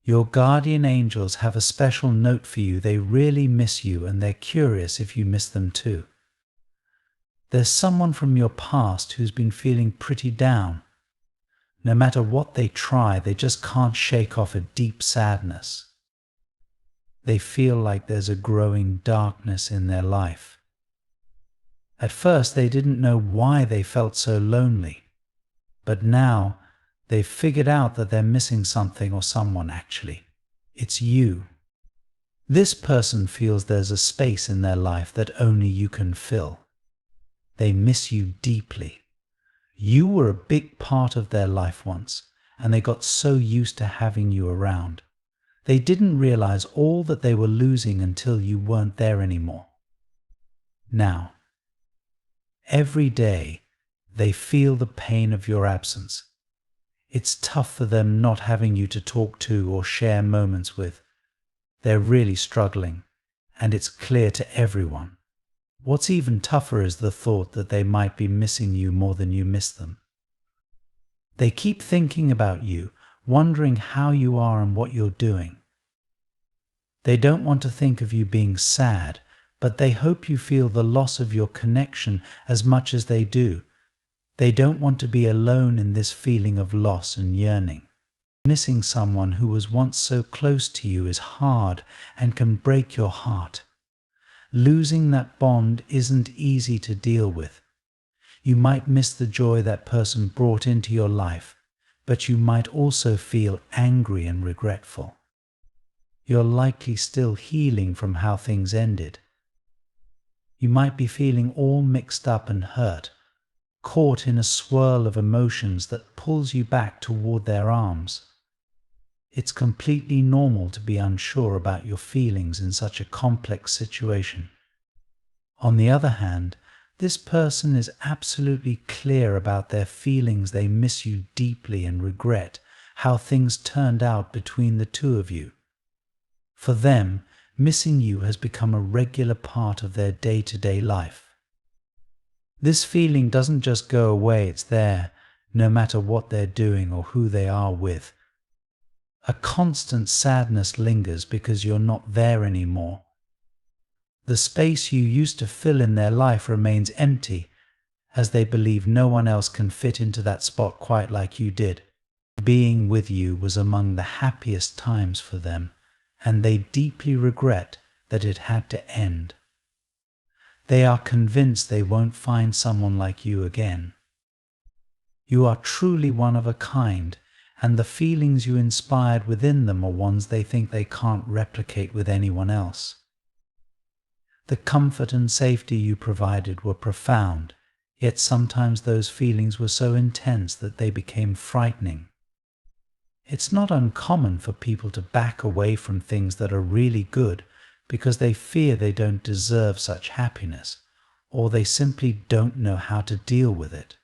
Your guardian angels have a special note for you. They really miss you and they're curious if you miss them too. There's someone from your past who's been feeling pretty down. No matter what they try, they just can't shake off a deep sadness. They feel like there's a growing darkness in their life. At first, they didn't know why they felt so lonely, but now they've figured out that they're missing something or someone actually. It's you. This person feels there's a space in their life that only you can fill. They miss you deeply. You were a big part of their life once, and they got so used to having you around. They didn't realize all that they were losing until you weren't there anymore. Now, every day, they feel the pain of your absence. It's tough for them not having you to talk to or share moments with. They're really struggling, and it's clear to everyone. What's even tougher is the thought that they might be missing you more than you miss them. They keep thinking about you, wondering how you are and what you're doing. They don't want to think of you being sad, but they hope you feel the loss of your connection as much as they do. They don't want to be alone in this feeling of loss and yearning. Missing someone who was once so close to you is hard and can break your heart. Losing that bond isn't easy to deal with. You might miss the joy that person brought into your life, but you might also feel angry and regretful. You're likely still healing from how things ended. You might be feeling all mixed up and hurt, caught in a swirl of emotions that pulls you back toward their arms. It's completely normal to be unsure about your feelings in such a complex situation. On the other hand, this person is absolutely clear about their feelings. They miss you deeply and regret how things turned out between the two of you. For them, missing you has become a regular part of their day-to-day life. This feeling doesn't just go away, it's there, no matter what they're doing or who they are with. A constant sadness lingers because you're not there anymore. The space you used to fill in their life remains empty, as they believe no one else can fit into that spot quite like you did. Being with you was among the happiest times for them, and they deeply regret that it had to end. They are convinced they won't find someone like you again. You are truly one of a kind, and the feelings you inspired within them are ones they think they can't replicate with anyone else. The comfort and safety you provided were profound, yet sometimes those feelings were so intense that they became frightening. It's not uncommon for people to back away from things that are really good because they fear they don't deserve such happiness, or they simply don't know how to deal with it.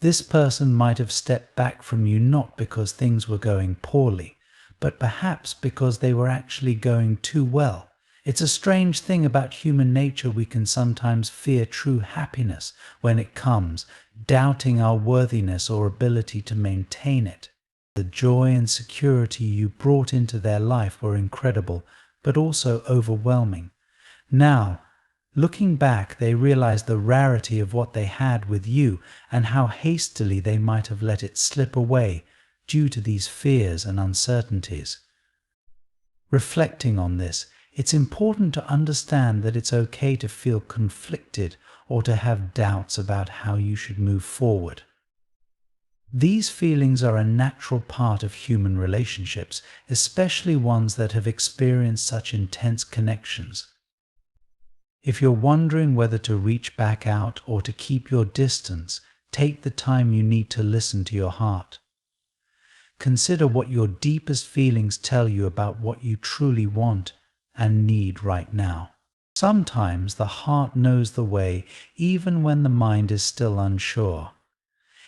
This person might have stepped back from you not because things were going poorly, but perhaps because they were actually going too well. It's a strange thing about human nature. We can sometimes fear true happiness when it comes, doubting our worthiness or ability to maintain it. The joy and security you brought into their life were incredible, but also overwhelming. Now, looking back, they realize the rarity of what they had with you and how hastily they might have let it slip away due to these fears and uncertainties. Reflecting on this, it's important to understand that it's okay to feel conflicted or to have doubts about how you should move forward. These feelings are a natural part of human relationships, especially ones that have experienced such intense connections. If you're wondering whether to reach back out or to keep your distance, take the time you need to listen to your heart. Consider what your deepest feelings tell you about what you truly want and need right now. Sometimes the heart knows the way, even when the mind is still unsure.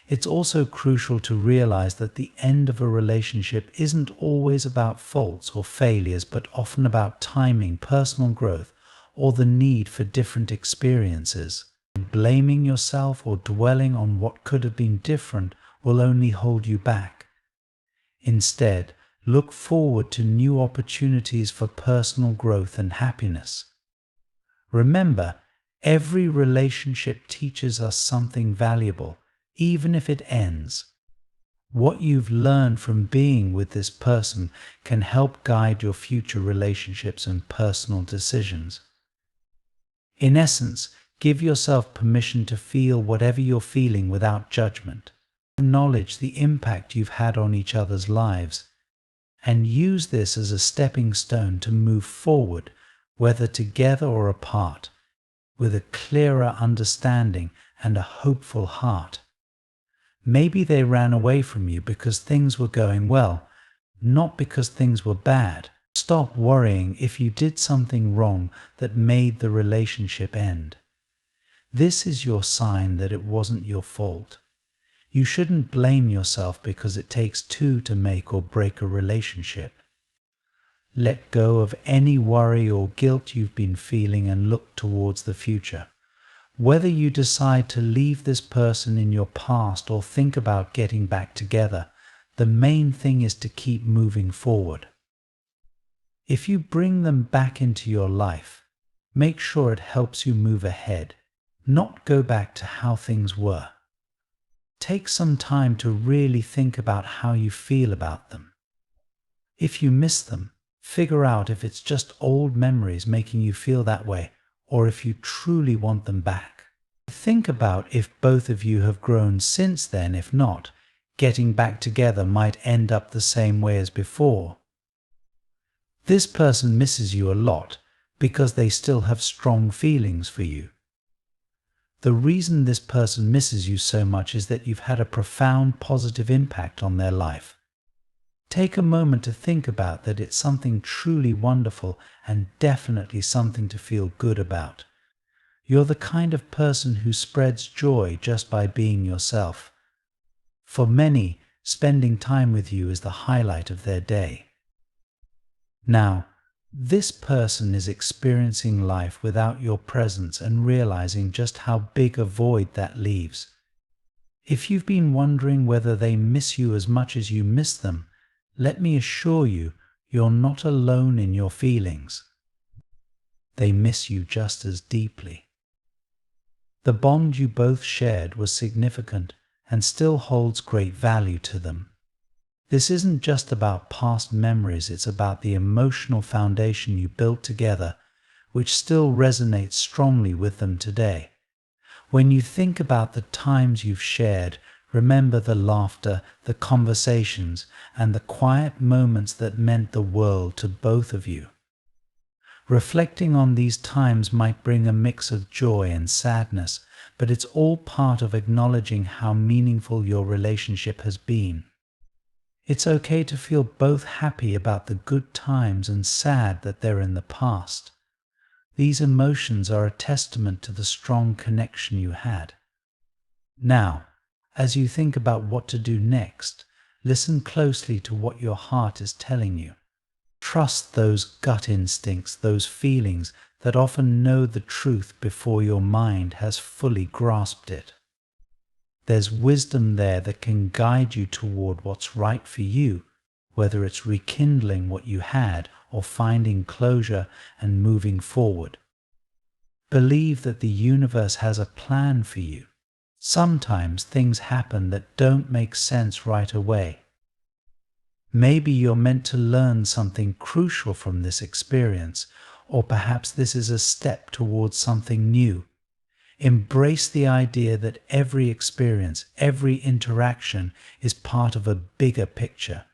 It's also crucial to realize that the end of a relationship isn't always about faults or failures, but often about timing, personal growth, or the need for different experiences. Blaming yourself or dwelling on what could have been different will only hold you back. Instead, Look forward to new opportunities for personal growth and happiness. Remember, every relationship teaches us something valuable, even if it ends. What you've learned from being with this person can help guide your future relationships and personal decisions. In essence, give yourself permission to feel whatever you're feeling without judgment. Acknowledge the impact you've had on each other's lives, and use this as a stepping stone to move forward, whether together or apart, with a clearer understanding and a hopeful heart. Maybe they ran away from you because things were going well, not because things were bad. Stop worrying if you did something wrong that made the relationship end. This is your sign that it wasn't your fault. You shouldn't blame yourself because it takes two to make or break a relationship. Let go of any worry or guilt you've been feeling and look towards the future. Whether you decide to leave this person in your past or think about getting back together, the main thing is to keep moving forward. If you bring them back into your life, make sure it helps you move ahead, not go back to how things were. Take some time to really think about how you feel about them. If you miss them, figure out if it's just old memories making you feel that way, or if you truly want them back. Think about if both of you have grown since then. If not, getting back together might end up the same way as before. This person misses you a lot because they still have strong feelings for you. The reason this person misses you so much is that you've had a profound positive impact on their life. Take a moment to think about that. It's something truly wonderful and definitely something to feel good about. You're the kind of person who spreads joy just by being yourself. For many, spending time with you is the highlight of their day. Now, this person is experiencing life without your presence and realizing just how big a void that leaves. If you've been wondering whether they miss you as much as you miss them, let me assure you, you're not alone in your feelings. They miss you just as deeply. The bond you both shared was significant and still holds great value to them. This isn't just about past memories, it's about the emotional foundation you built together, which still resonates strongly with them today. When you think about the times you've shared, remember the laughter, the conversations, and the quiet moments that meant the world to both of you. Reflecting on these times might bring a mix of joy and sadness, but it's all part of acknowledging how meaningful your relationship has been. It's okay to feel both happy about the good times and sad that they're in the past. These emotions are a testament to the strong connection you had. Now, as you think about what to do next, listen closely to what your heart is telling you. Trust those gut instincts, those feelings that often know the truth before your mind has fully grasped it. There's wisdom there that can guide you toward what's right for you, whether it's rekindling what you had or finding closure and moving forward. Believe that the universe has a plan for you. Sometimes things happen that don't make sense right away. Maybe you're meant to learn something crucial from this experience, or perhaps this is a step towards something new. Embrace the idea that every experience, every interaction is part of a bigger picture.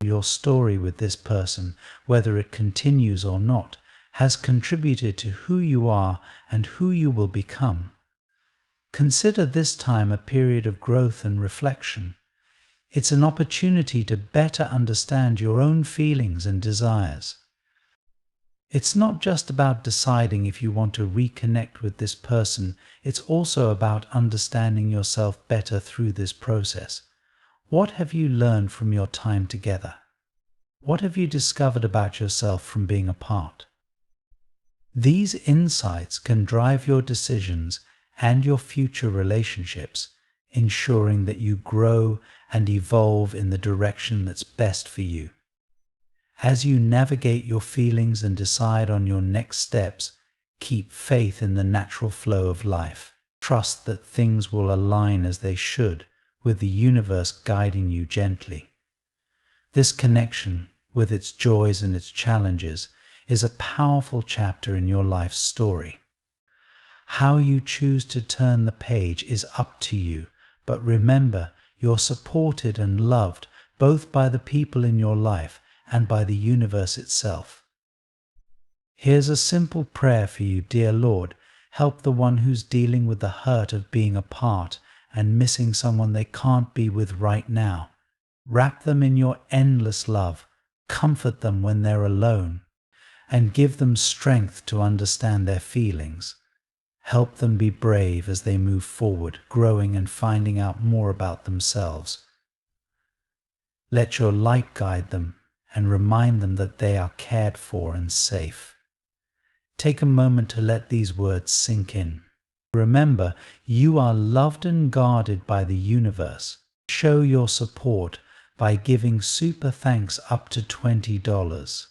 Your story with this person, whether it continues or not, has contributed to who you are and who you will become. Consider this time a period of growth and reflection. It's an opportunity to better understand your own feelings and desires. It's not just about deciding if you want to reconnect with this person, it's also about understanding yourself better through this process. What have you learned from your time together? What have you discovered about yourself from being apart? These insights can drive your decisions and your future relationships, ensuring that you grow and evolve in the direction that's best for you. As you navigate your feelings and decide on your next steps, keep faith in the natural flow of life. Trust that things will align as they should, with the universe guiding you gently. This connection, with its joys and its challenges, is a powerful chapter in your life's story. How you choose to turn the page is up to you, but remember, you're supported and loved both by the people in your life and by the universe itself. Here's a simple prayer for you, dear Lord. Help the one who's dealing with the hurt of being apart and missing someone they can't be with right now. Wrap them in your endless love, comfort them when they're alone, and give them strength to understand their feelings. Help them be brave as they move forward, growing and finding out more about themselves. Let your light guide them and remind them that they are cared for and safe. Take a moment to let these words sink in. Remember, you are loved and guarded by the universe. Show your support by giving super thanks up to $20.